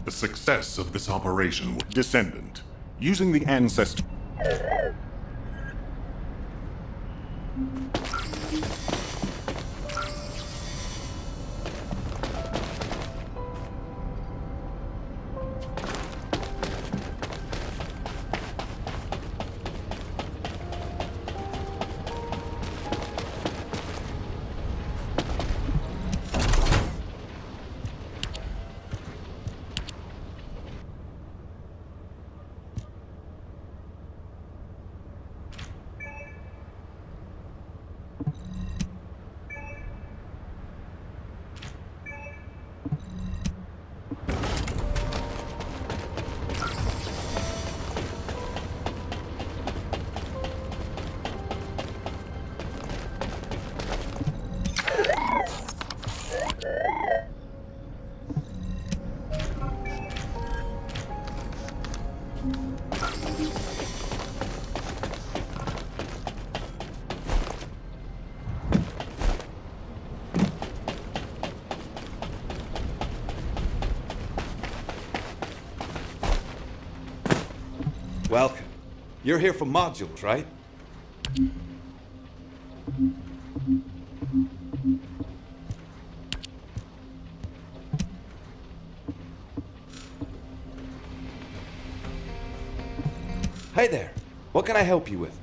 The success of this operation, Descendant, using the ancestor. Welcome. You're here for modules, right? Hey there. What can I help you with?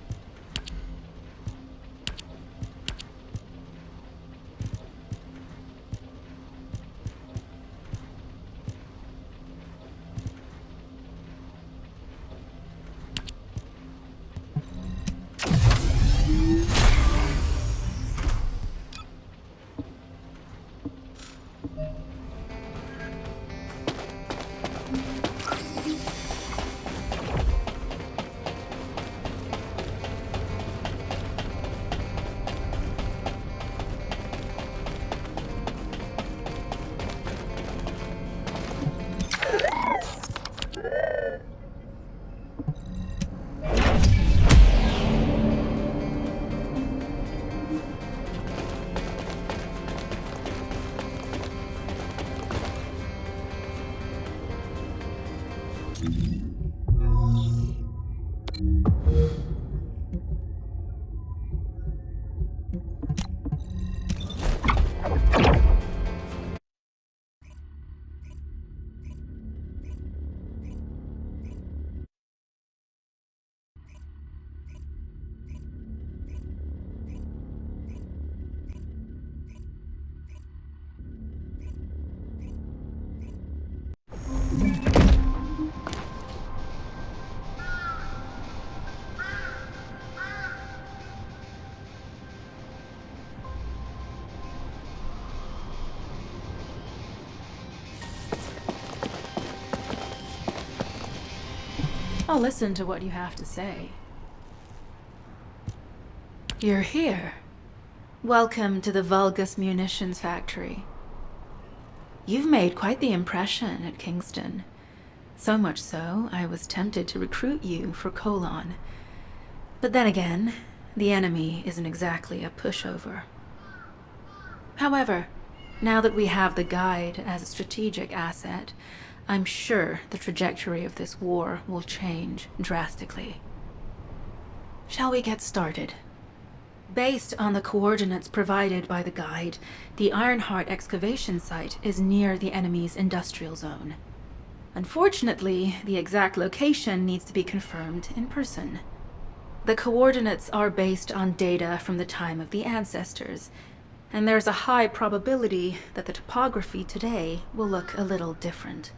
I'll listen to what you have to say. You're here. Welcome to the Vulgus Munitions Factory. You've made quite the impression at Kingston. So much so, I was tempted to recruit you for Colon. But then again, the enemy isn't exactly a pushover. However, now that we have the guide as a strategic asset, I'm sure the trajectory of this war will change drastically. Shall we get started? Based on the coordinates provided by the guide, the Ironheart excavation site is near the enemy's industrial zone. Unfortunately, the exact location needs to be confirmed in person. The coordinates are based on data from the time of the ancestors, and there's a high probability that the topography today will look a little different.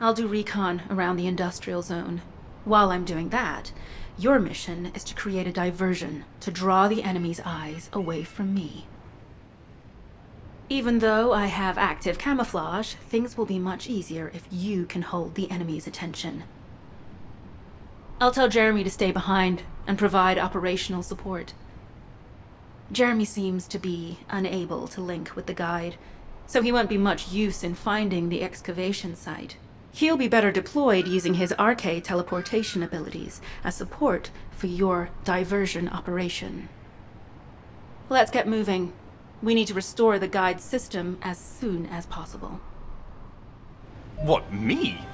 I'll do recon around the industrial zone. While I'm doing that, your mission is to create a diversion to draw the enemy's eyes away from me. Even though I have active camouflage, things will be much easier if you can hold the enemy's attention. I'll tell Jeremy to stay behind and provide operational support. Jeremy seems to be unable to link with the guide, so he won't be much use in finding the excavation site. He'll be better deployed using his arcade teleportation abilities as support for your diversion operation. Let's get moving. We need to restore the guide's system as soon as possible. What, me?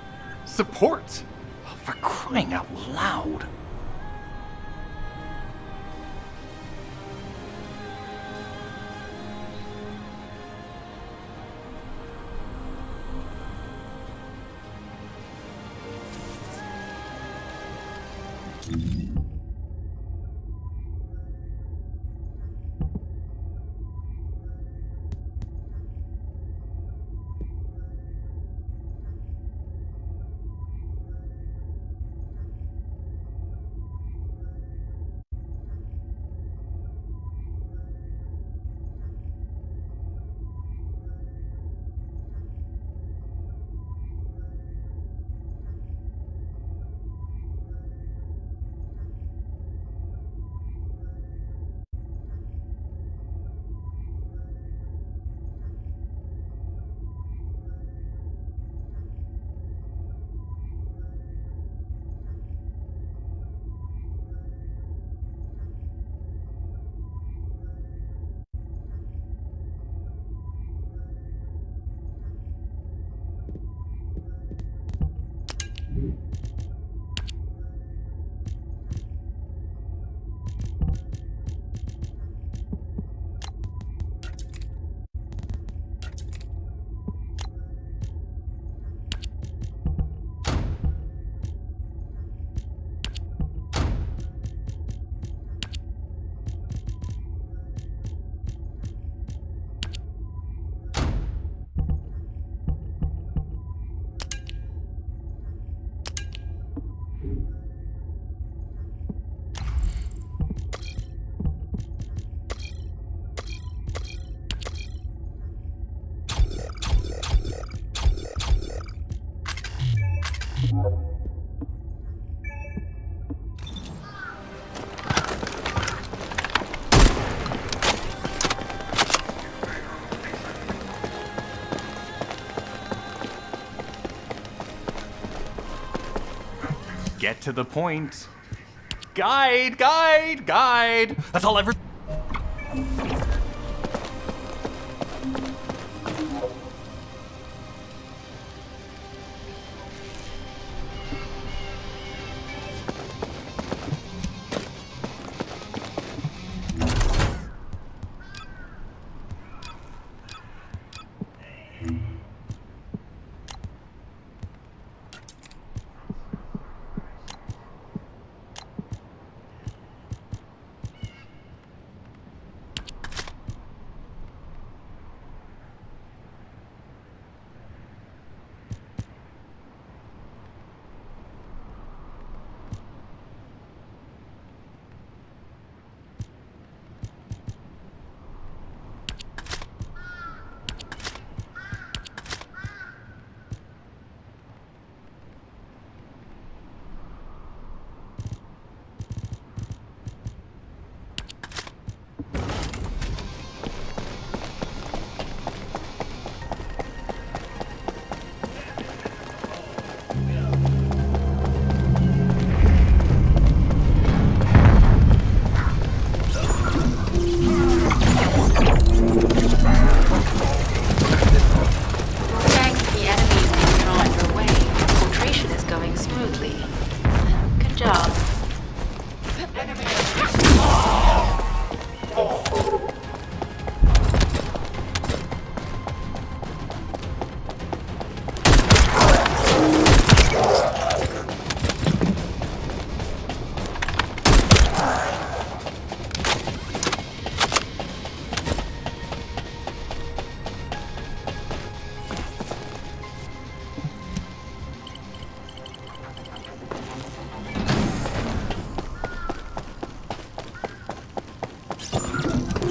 Support? For crying out loud. Get to the point. Guide, guide, guide. That's all ever.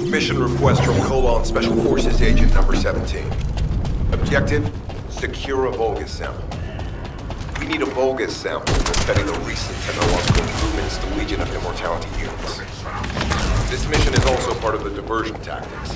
Mission request from Colon Special Forces Agent number 17. Objective, secure a Vulgus sample. We need a Vulgus sample to study the recent technological improvements to Legion of Immortality units. This mission is also part of the diversion tactics.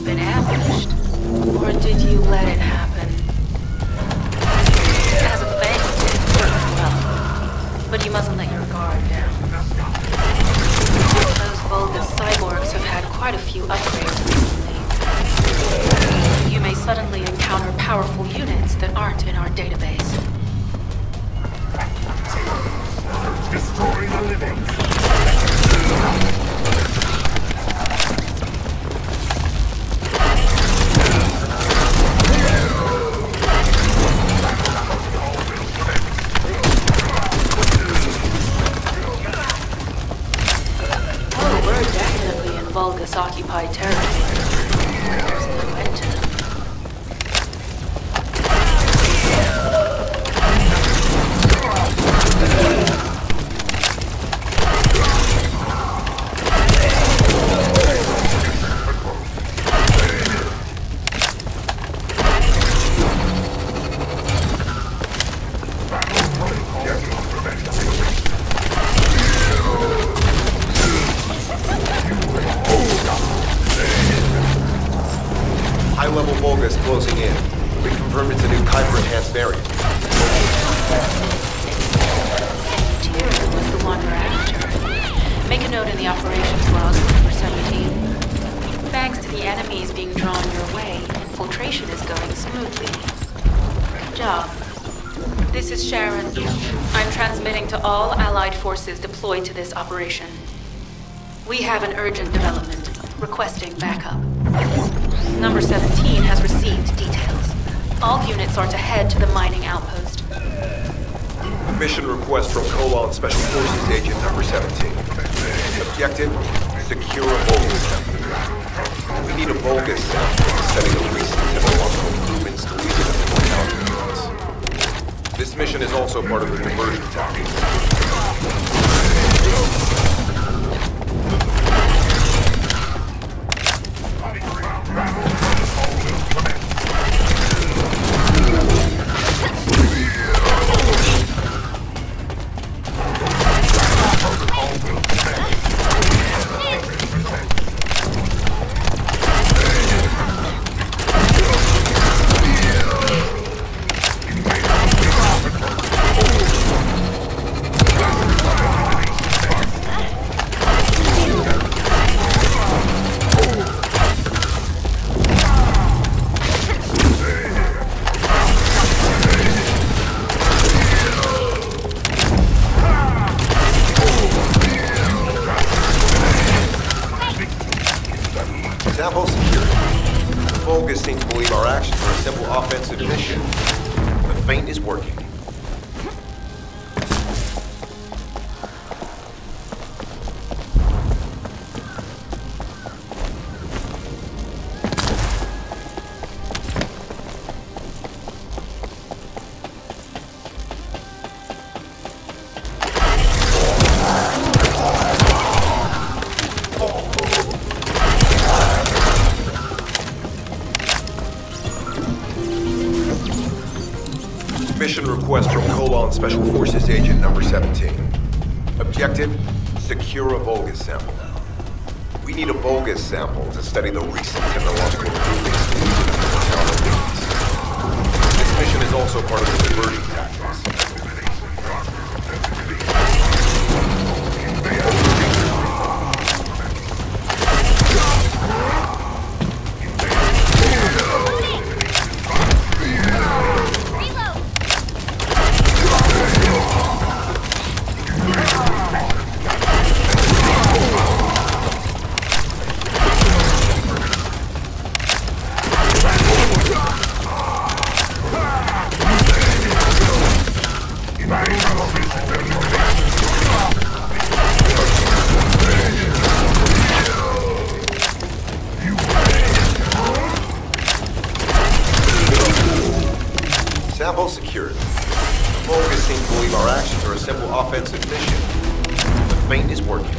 been ambushed? Or did you let it happen? As a Fang did, well, but you mustn't let your guard down. Those Vulgus cyborgs have had quite a few upgrades recently. You may suddenly encounter powerful units that aren't in our database. Destroy the living. Oh, we're definitely in Vulgus-occupied territory. There's no end to them. High-level Vulgus closing in. We confirmed it's a new Kuiper-enhanced variant. Tyrion was the one we're after. Make a note in the operations log for number 17. Thanks to the enemies being drawn your way, infiltration is going smoothly. Good job. This is Sharon. I'm transmitting to all Allied forces deployed to this operation. We have an urgent development, requesting backup. Number 17 has received details. All units are to head to the mining outpost. Mission request from Colon Special Forces Agent number 17. Objective, secure a Vulgus sample. We need a Vulgus sample studying the recent technological improvements to lead to the mortality units. This mission is also part of the diversion tactics. Sample secured. The Vulgus seem to believe our actions are a simple offensive mission. The feint is working. Mission request from Colon Special Forces Agent number 17. Objective, secure a Vulgus sample. We need a Vulgus sample to study the recent technological improvements to lead to the mortality units. This mission is also part of the diversion tactics. Sample secured. The Vulgus seem to believe our actions are a simple offensive mission. The feint is working.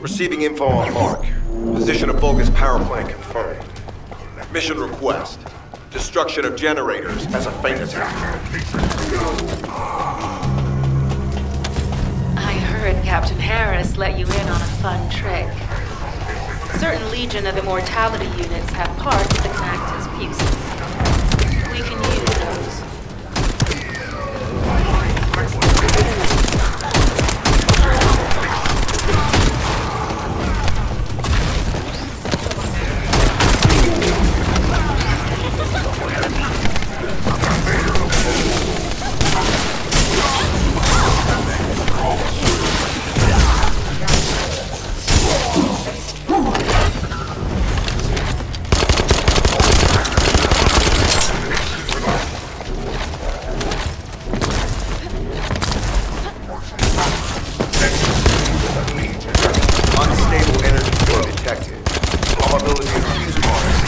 Receiving info on mark. Position of Vulgus power plant confirmed. Mission request. Destruction of generators as a feint attack. I heard Captain Harris let you in on a fun trick. Certain Legion of Immortality units have parts that can act as fuses. We can use those. Unstable energy flow detected. Probability of fuse marks.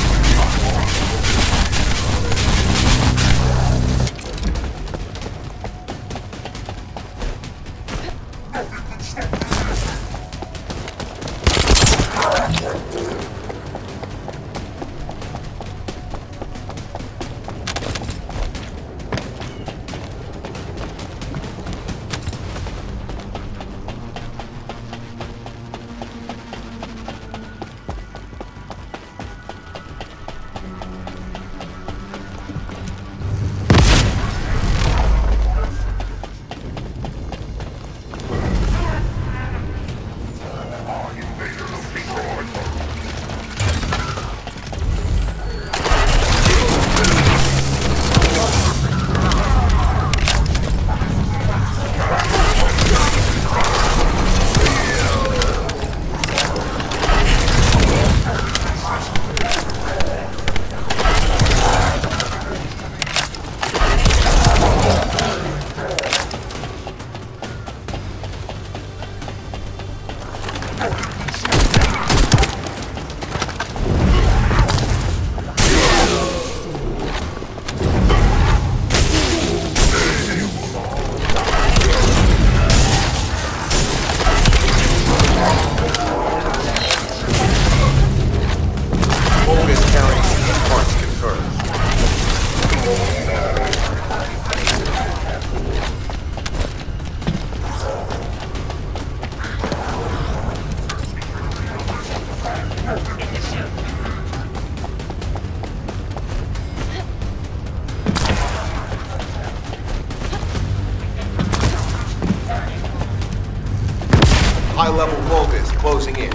High-level Vulgus closing in.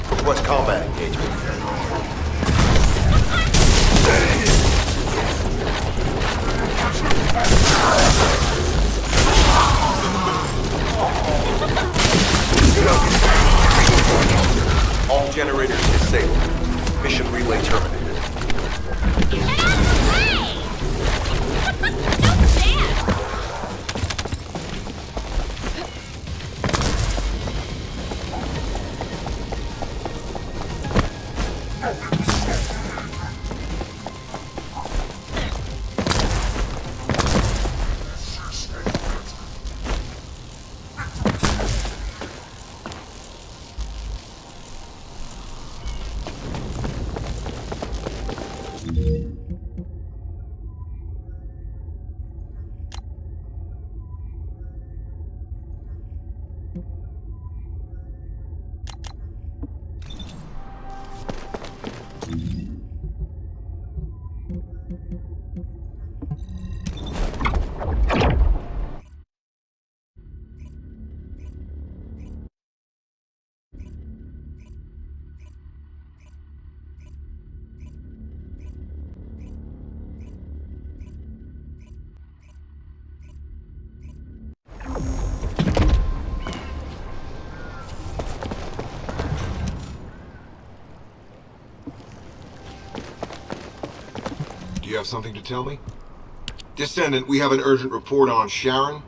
Request combat engagement. All generators disabled. Mission relay terminated. Do you have something to tell me? Descendant, we have an urgent report on Sharon.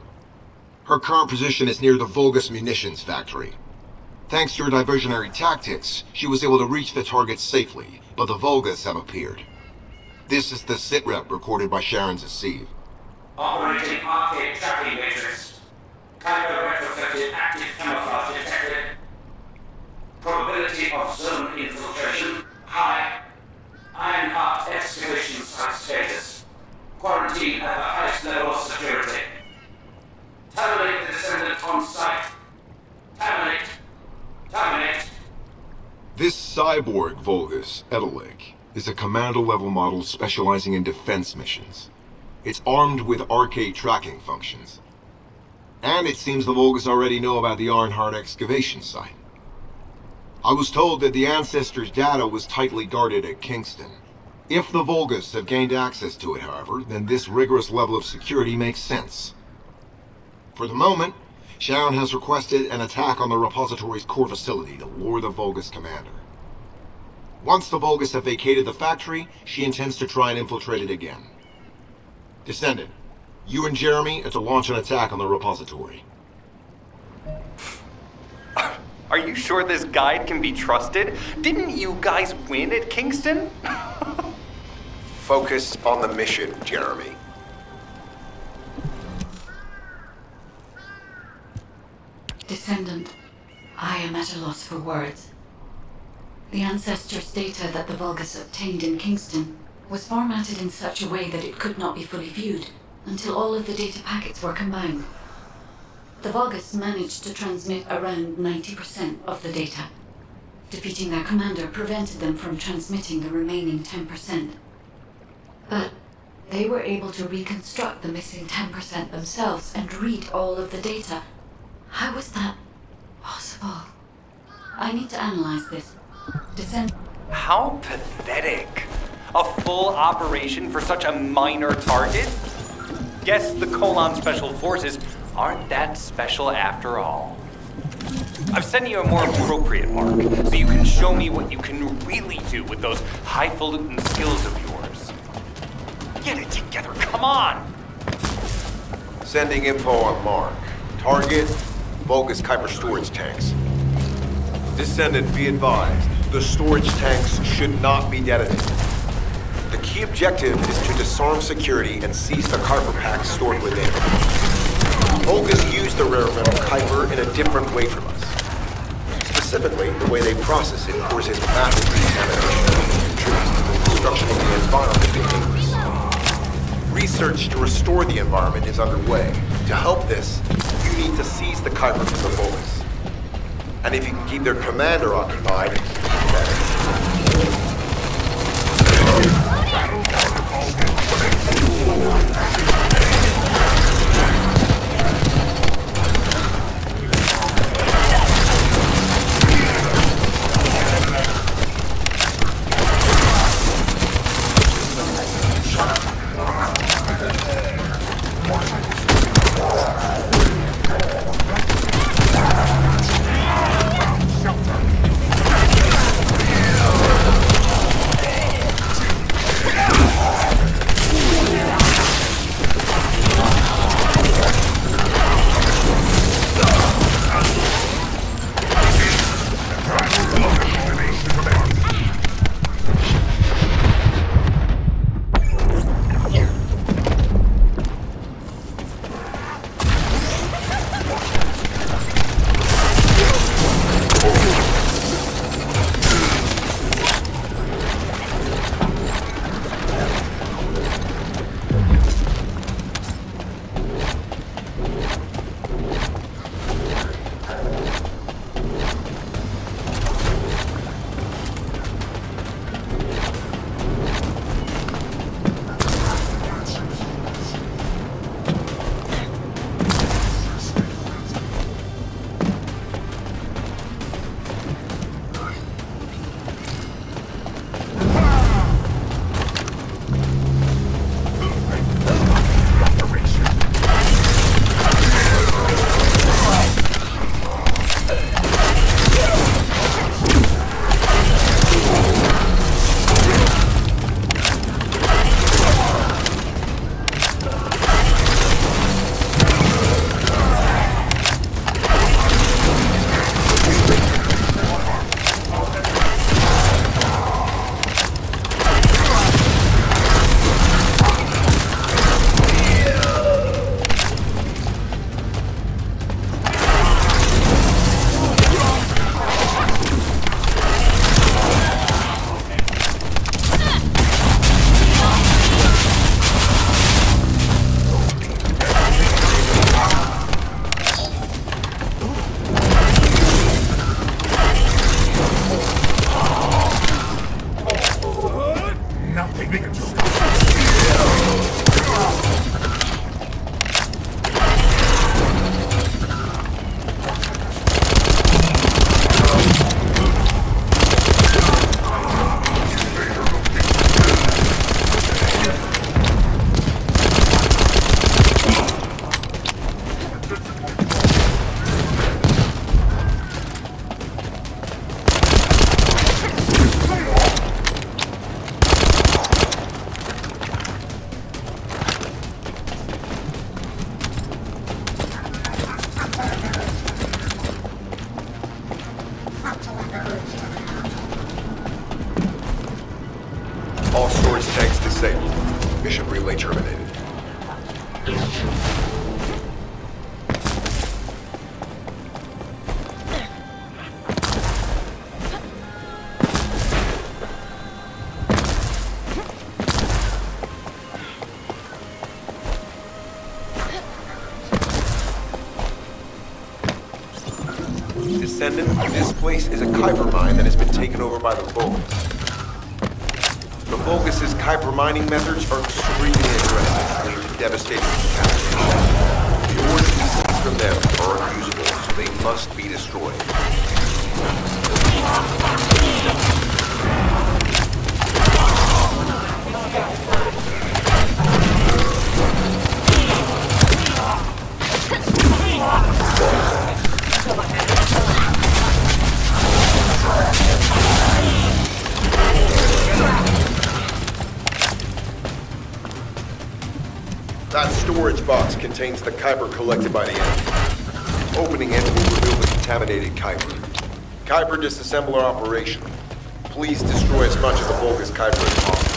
Her current position is near the Vulgus munitions factory. Thanks to your diversionary tactics, she was able to reach the target safely, but the Vulgus have appeared. This is the sitrep recorded by Sharon's Deceive. Operating arcade tracking matrix. Kyber retrofitted active camouflage detected. Probability of zone infiltration high. Ironheart excavation site status. Quarantine at the highest level of security. Terminate the Descendant on site. Terminate. Terminate. This cyborg Vulgus, Edelik, is a commando-level model specializing in defense missions. It's armed with arcade tracking functions. And it seems the Vulgus already know about the Ironheart excavation site. I was told that the Ancestors' data was tightly guarded at Kingston. If the Vulgus have gained access to it, however, then this rigorous level of security makes sense. For the moment, Sharon has requested an attack on the repository's core facility to lure the Vulgus commander. Once the Vulgus have vacated the factory, she intends to try and infiltrate it again. Descendant, you and Jeremy are to launch an attack on the repository. Are you sure this guide can be trusted? Didn't you guys win at Kingston? Focus on the mission, Jeremy. Descendant, I am at a loss for words. The Ancestors' data that the Vulgus obtained in Kingston was formatted in such a way that it could not be fully viewed until all of the data packets were combined. The Vulgus managed to transmit around 90% of the data. Defeating their commander prevented them from transmitting the remaining 10%. But they were able to reconstruct the missing 10% themselves and read all of the data. How was that possible? I need to analyze this. How pathetic. A full operation for such a minor target? Guess the Colon Special Forces aren't that special after all. I've sent you a more appropriate mark, so you can show me what you can really do with those highfalutin skills of yours. Get it together, come on! Sending info on Mark. Target, Vulgus Kuiper storage tanks. Descendant, be advised, the storage tanks should not be detonated. The key objective is to disarm security and seize the Kuiper packs stored within. Vulgus use the rare metal Kuiper in a different way from us. Specifically, the way they process it causes massive contamination and contributes to the destruction of the environment it enters. Research to restore the environment is underway. To help this, you need to seize the Kuiper from the Vulgus. And if you can keep their commander occupied, better. Relay terminated. Descendant, this place is a Kuiper mine that has been taken over by the Vulgus. The Vulgus' Kuiper mining methods are extremely aggressive, leading to devastating catastrophes. The ores we seize from them are unusable, so they must be destroyed. That storage box contains the Kuiper collected by the enemy. Opening it will reveal the contaminated Kuiper. Kuiper disassembler operation. Please destroy as much of the Vulgus Kuiper as possible.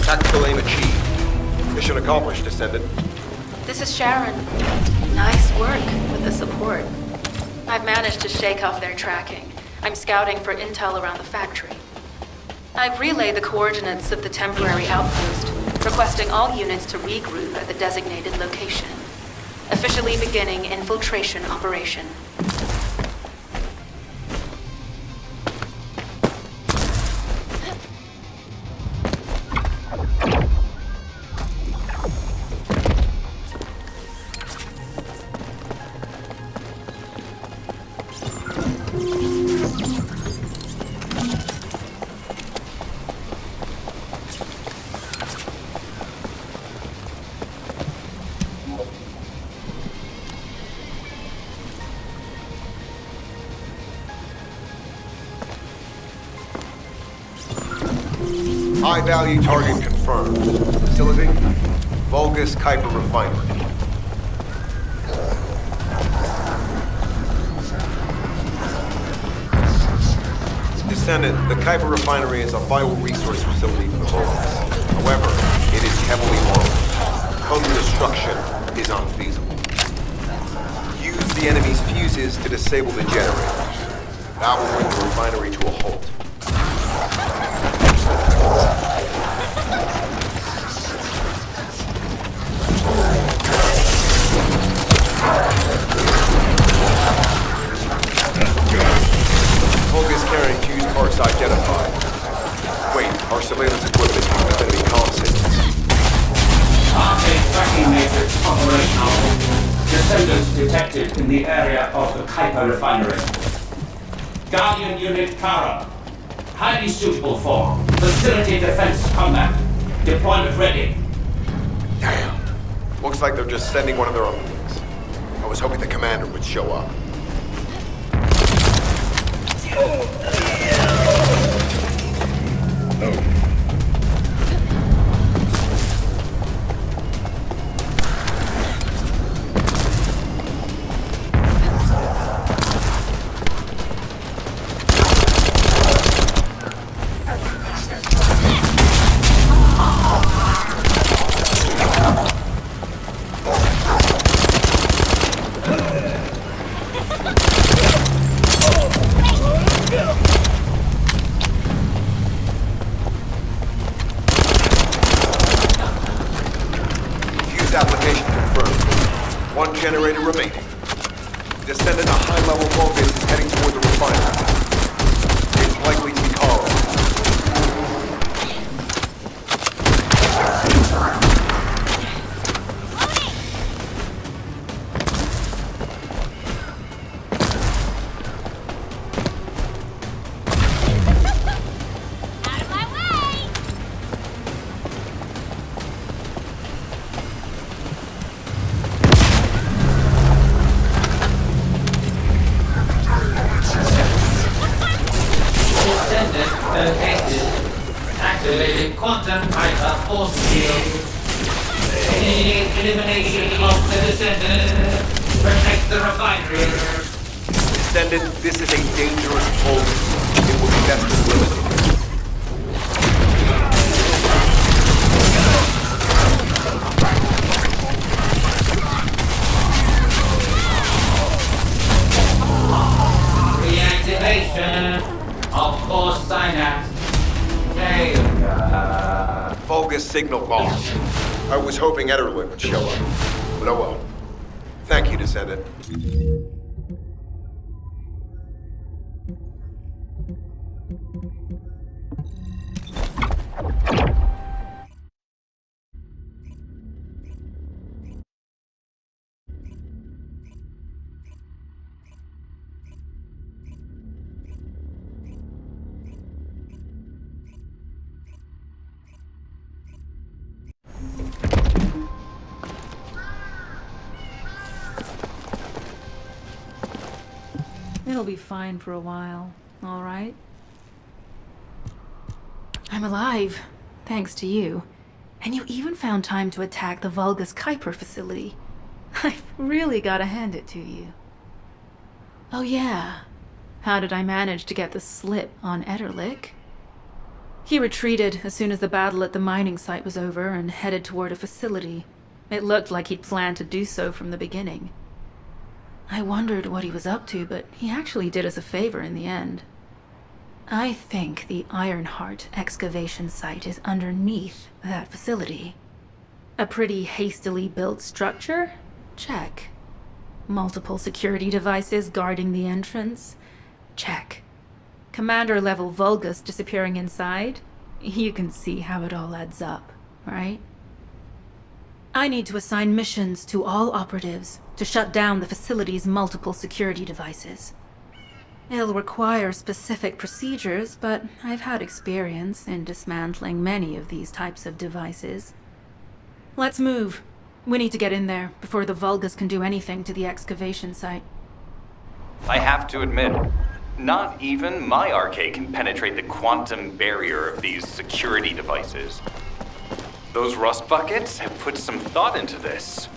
Tactical aim achieved. Mission accomplished, Descendant. This is Sharon. Nice work with the support. I've managed to shake off their tracking. I'm scouting for intel around the factory. I've relayed the coordinates of the temporary outpost, requesting all units to regroup at the designated location. Officially beginning infiltration operation. High-value target confirmed. Facility? Vulgus Kuiper Refinery. Descendant, the Kuiper Refinery is a vital resource facility for the Vulgus. However, it is heavily armed. Total destruction is unfeasible. Use the enemy's fuses to disable the generators. That will bring the refinery to a halt. Vulgus carrying fused parts identified. Wait, our surveillance equipment is picking up enemy comm signals. Arcade tracking matrix operational. Descendants detected in the area of the Kuiper refinery. Guardian Unit Kara. Highly suitable for facility defense combat. Deployment ready. Damn. Looks like they're just sending one of their own wings. I was hoping the commander would show up. generator remaining. Descendant, a high-level Vulgus is heading toward the refinery. It's likely to be Carl. Activated quantum hyper force field. Elimination of the Descendant. Protect the refinery. Descendant, this is a dangerous Vulgus. It will be best eliminated. Reactivation of core synapse. Vulgus signal lost. I was hoping Ederlich would show up, but oh well. Thank you, Descendant. It'll be fine for a while, all right? I'm alive, thanks to you. And you even found time to attack the Vulgus Kuiper facility. I've really gotta hand it to you. Oh yeah, how did I manage to get the slip on Ederlich? He retreated as soon as the battle at the mining site was over and headed toward a facility. It looked like he'd planned to do so from the beginning. I wondered what he was up to, but he actually did us a favor in the end. I think the Ironheart excavation site is underneath that facility. A pretty hastily built structure? Check. Multiple security devices guarding the entrance? Check. Commander-level Vulgus disappearing inside? You can see how it all adds up, right? I need to assign missions to all operatives to shut down the facility's multiple security devices. It'll require specific procedures, but I've had experience in dismantling many of these types of devices. Let's move. We need to get in there before the Vulgus can do anything to the excavation site. I have to admit, not even my arcade can penetrate the quantum barrier of these security devices. Those rust buckets have put some thought into this.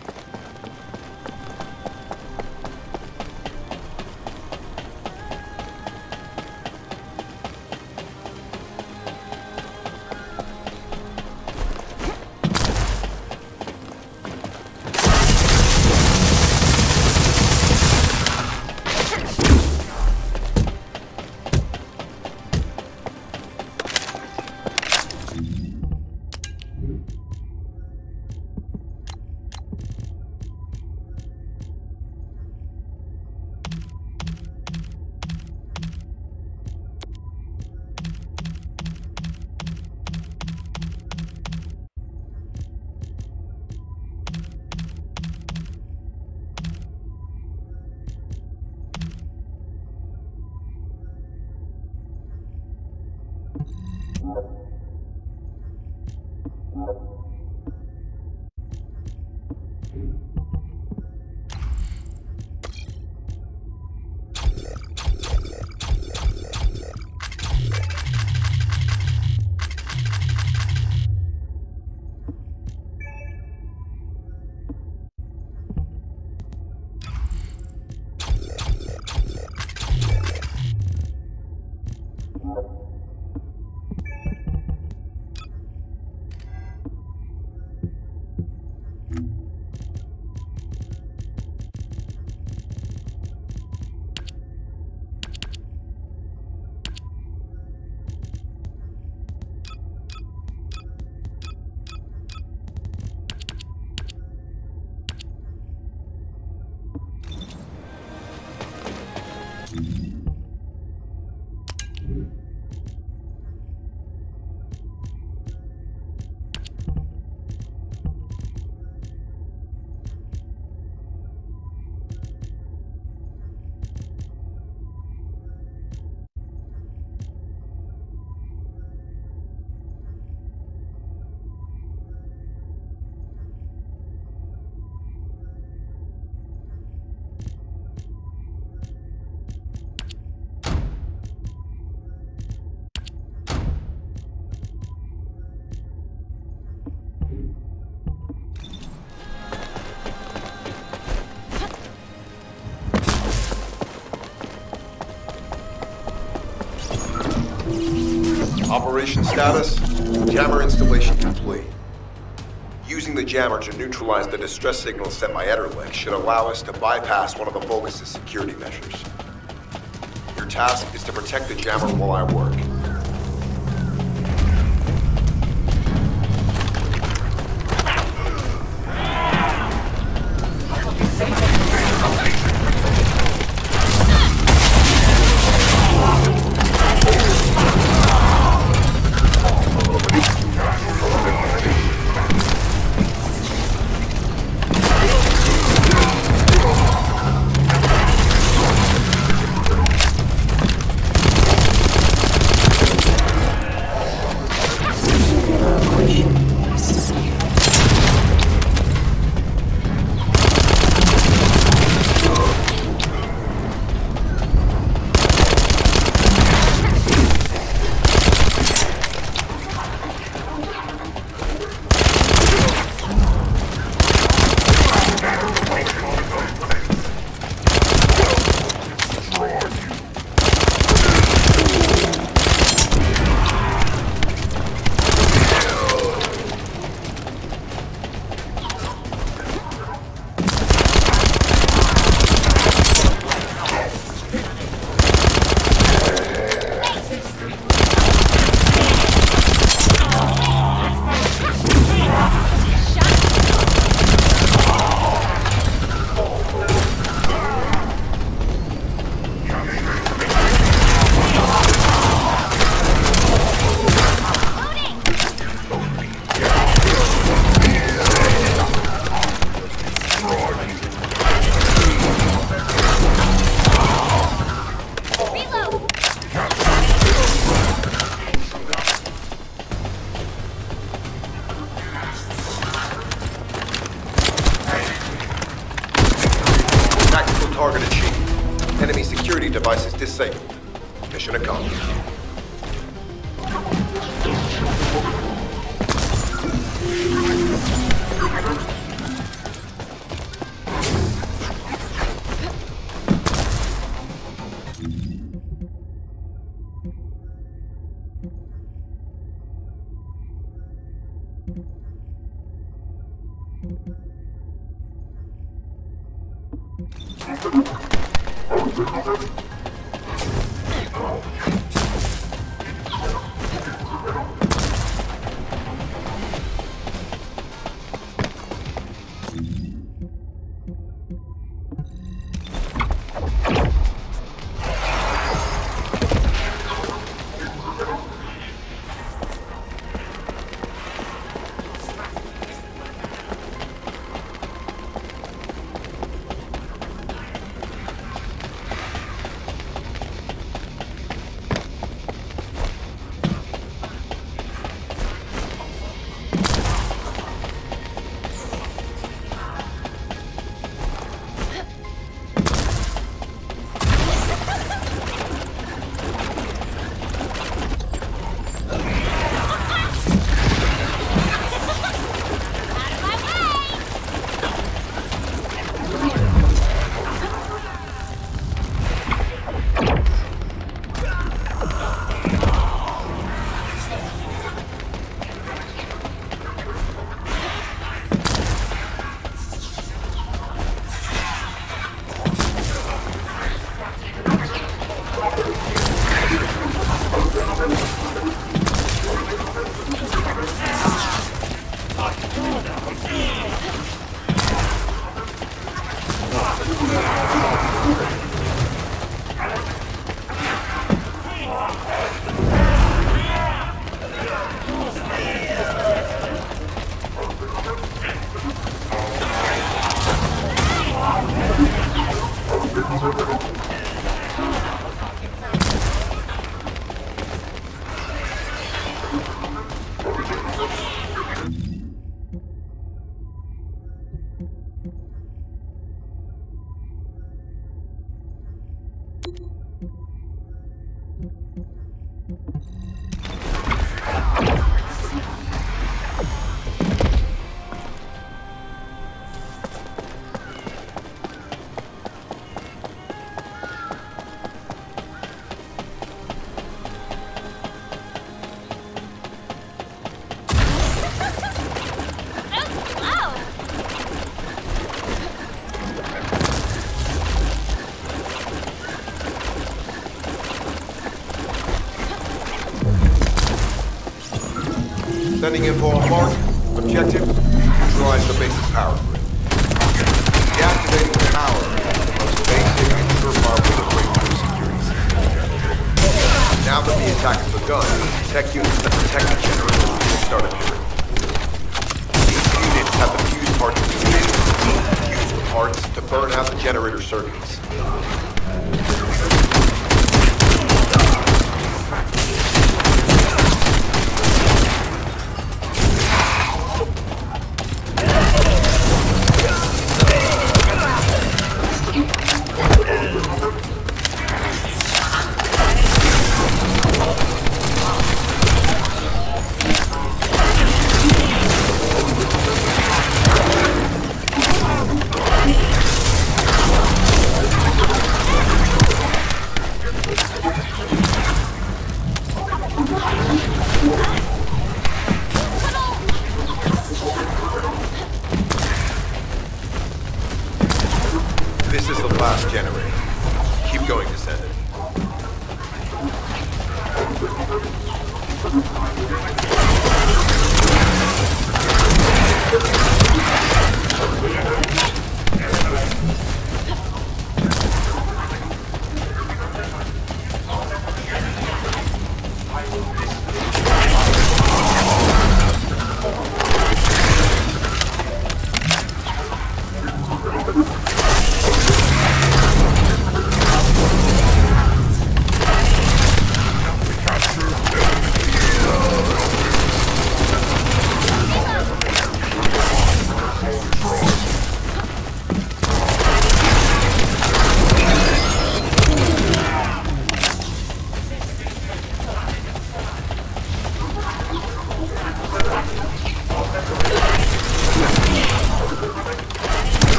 Operation status, jammer installation complete. Using the jammer to neutralize the distress signal sent by Ederlich should allow us to bypass one of the Vulgus' security measures. Your task is to protect the jammer while I work. Target achieved. Enemy security devices disabled. Mission accomplished. Sending info on mark. Objective, neutralize the base's power grid. Deactivating the power is the most basic and surefire way to break through security systems. Now that the attack has begun, tech units that protect the generator will start appearing. These units have the fuse parts to use the parts to burn out the generator circuits. This is the last generator. Keep going, Descendant.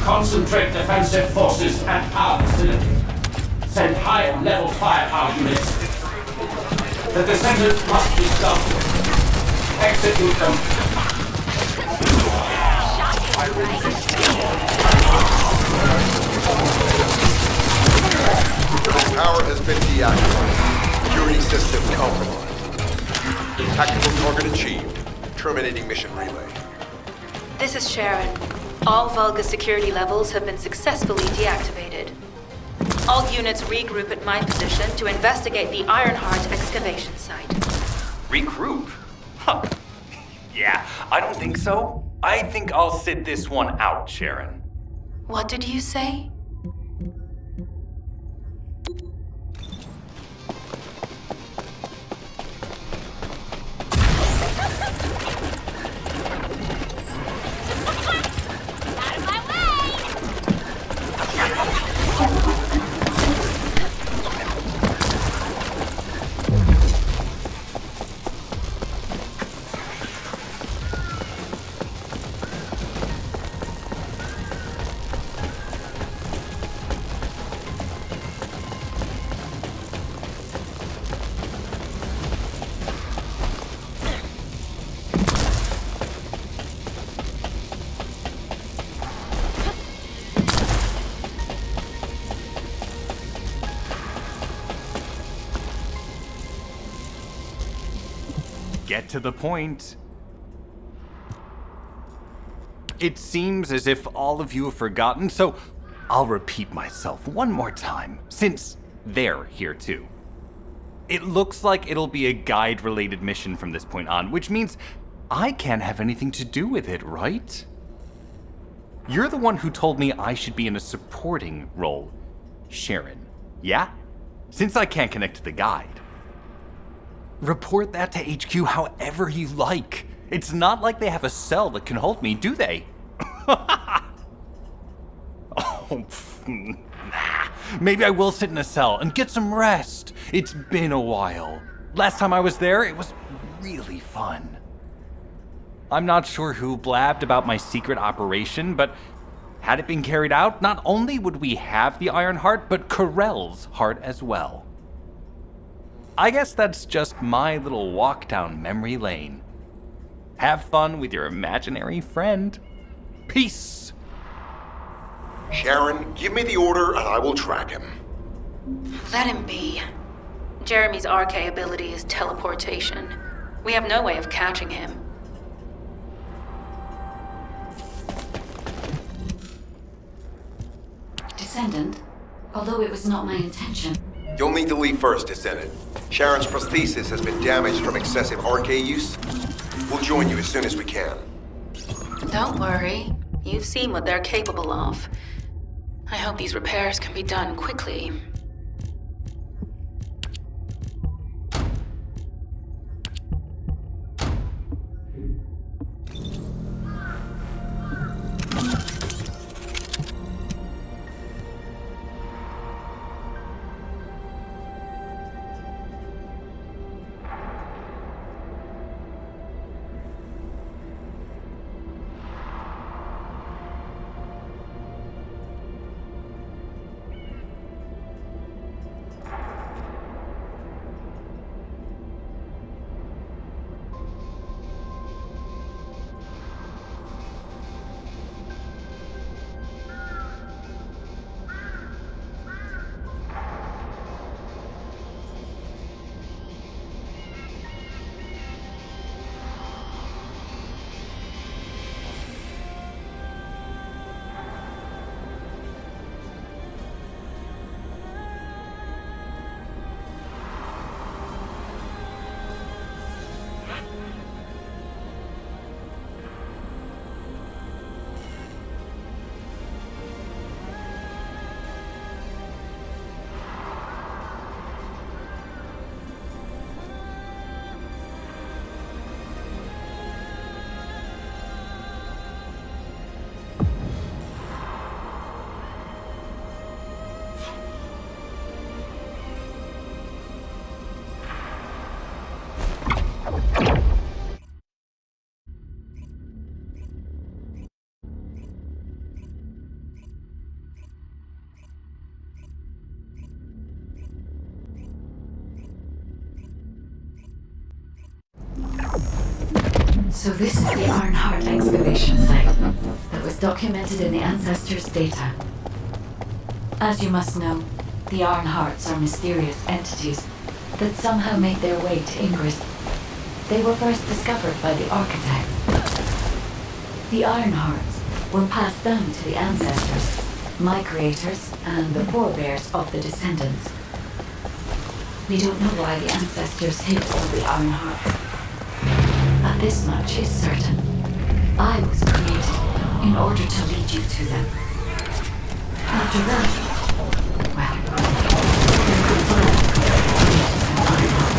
Concentrate defensive forces and power facility. Send high-level firepower units. The Descendant must be stopped. Execute them. Power has been deactivated. Security system compromised. Tactical target achieved. Terminating mission relay. This is Sharon. All Vulgus security levels have been successfully deactivated. All units regroup at my position to investigate the Ironheart excavation site. Regroup? Huh. Yeah, I don't think so. I think I'll sit this one out, Sharon. What did you say? Get to the point. It seems as if all of you have forgotten, so I'll repeat myself one more time, since they're here too. It looks like it'll be a guide-related mission from this point on, which means I can't have anything to do with it, right? You're the one who told me I should be in a supporting role, Sharon, yeah? since I can't connect to the guide. Report that to HQ however you like. It's not like they have a cell that can hold me, do they? Maybe I will sit in a cell and get some rest. It's been a while. Last time I was there, it was really fun. I'm not sure who blabbed about my secret operation, but had it been carried out, not only would we have the Iron Heart, but Corell's heart as well. I guess that's just my little walk down memory lane. Have fun with your imaginary friend. Peace! Sharon, give me the order and I will track him. Let him be. Jeremy's RK ability is teleportation. We have no way of catching him. Descendant, although it was not my intention. You'll need to leave first, Descendant. Sharon's prosthesis has been damaged from excessive RK use. We'll join you as soon as we can. Don't worry. You've seen what they're capable of. I hope these repairs can be done quickly. So this is the Ironheart excavation site that was documented in the Ancestors' data. As you must know, the Ironhearts are mysterious entities that somehow made their way to Ingress. They were first discovered by the Architect. The Ironhearts were passed down to the Ancestors, my creators, and the forebears of the Descendants. We don't know why the Ancestors hid all the Ironhearts. But this much is certain. I was created in order to lead you to them. After that, well, there could be an Ironheart.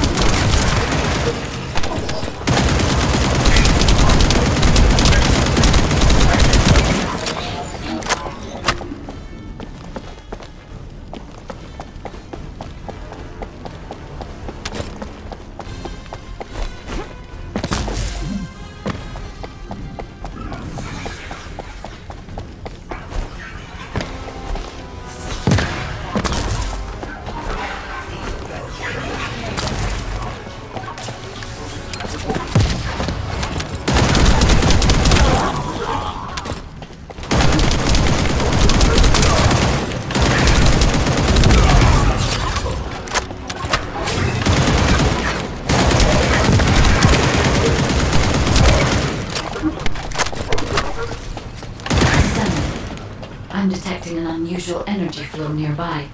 I'm detecting an unusual energy flow nearby.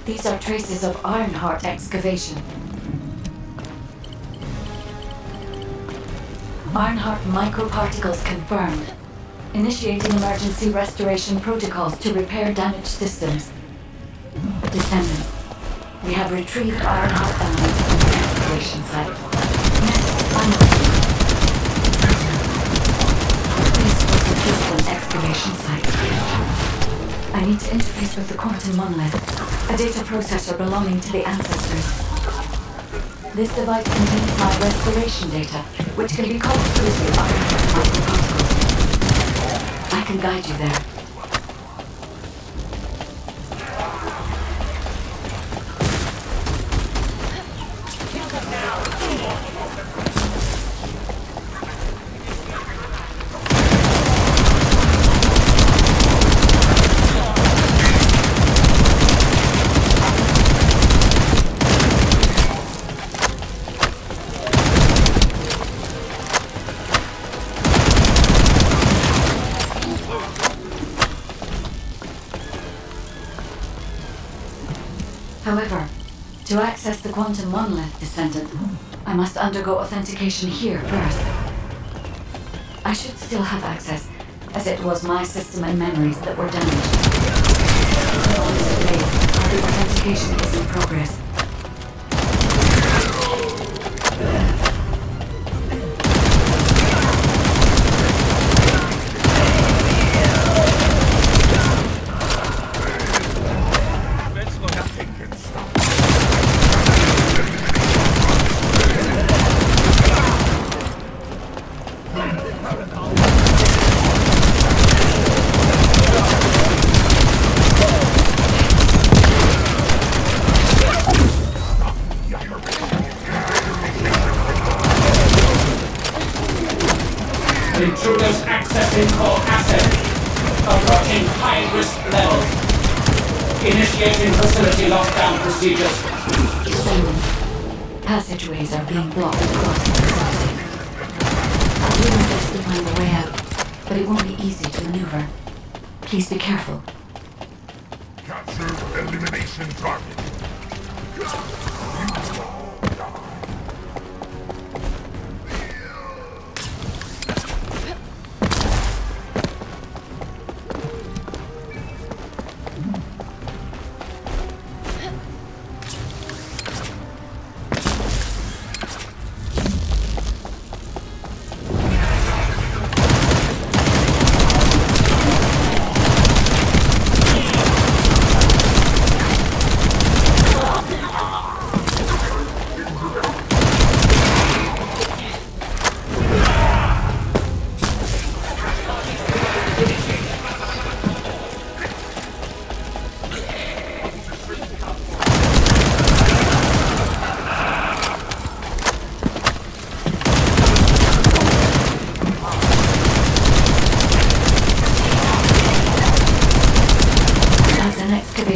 These are traces of Ironheart excavation. Ironheart microparticles confirmed. Initiating emergency restoration protocols to repair damaged systems. Descendant, We have retrieved Ironheart elements from the excavation site. Next, I'm ready. This was a distant excavation site. I need to interface with the quantum monolith, a data processor belonging to the ancestors. This device contains my restoration data, which can be called through the Ironheart microcontroller. I can guide you there. However, to access the quantum monolith, Descendant, I must undergo authentication here first. I should still have access, as it was my system and memories that were damaged. All this delay, the authentication is in progress. Intruders accessing core asset. Approaching high-risk levels. Initiating facility lockdown procedures. Descendant, passageways are being blocked across the facility. I'll do my best to find the way out, but it won't be easy to maneuver. Please be careful. Capture elimination target.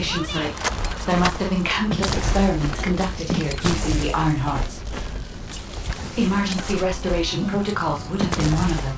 Site. There must have been countless experiments conducted here using the Ironhearts. Emergency restoration protocols would have been one of them.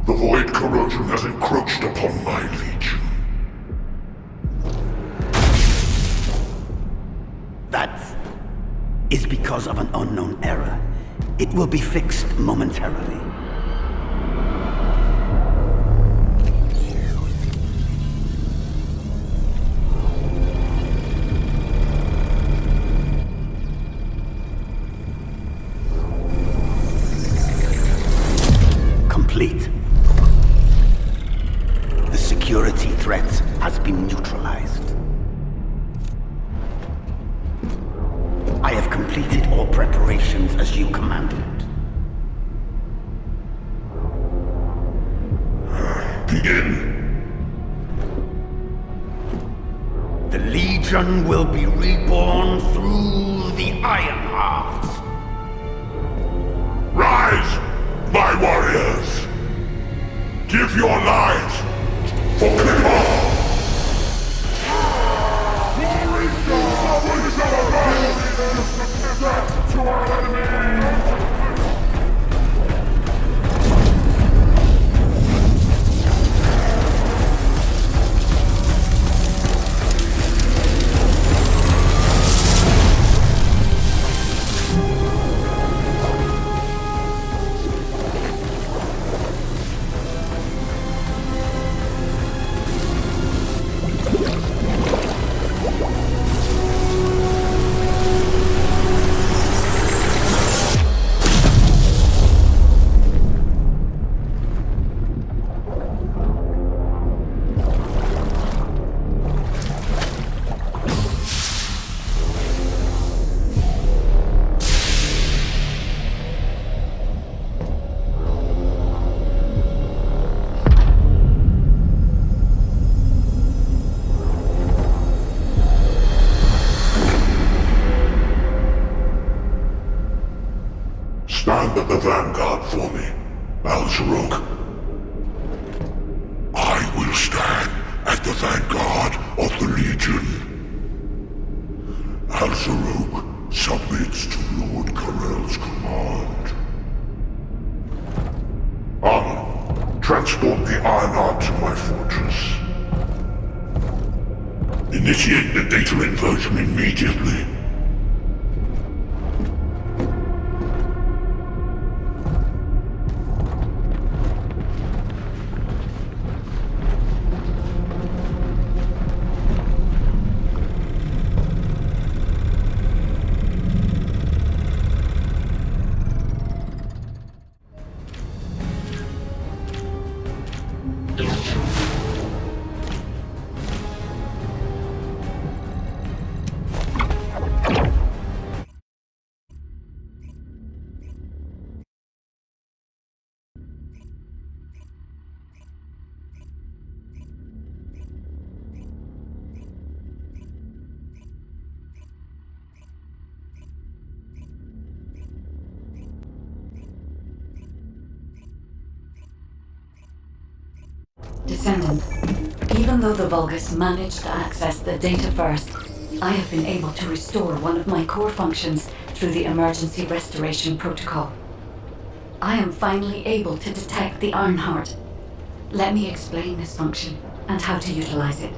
The void corrosion has encroached upon my legion. That is because of an unknown error. It will be fixed momentarily. Complete. The security threat has been neutralized. I have completed all preparations as you commanded. Begin. The Legion will be reborn through the Ironheart. Rise, my warriors! Give your lives for Clipper! To our enemy! Stand at the vanguard for me, Al-Zaruk. I will stand at the vanguard of the Legion. Al-Zaruk submits to Lord Karel's command. Armor, transport the Ironheart to my fortress. Initiate the data inversion immediately. Descendant, even though the Vulgus managed to access the data first, I have been able to restore one of my core functions through the emergency restoration protocol. I am finally able to detect the Ironheart. Let me explain this function and how to utilize it.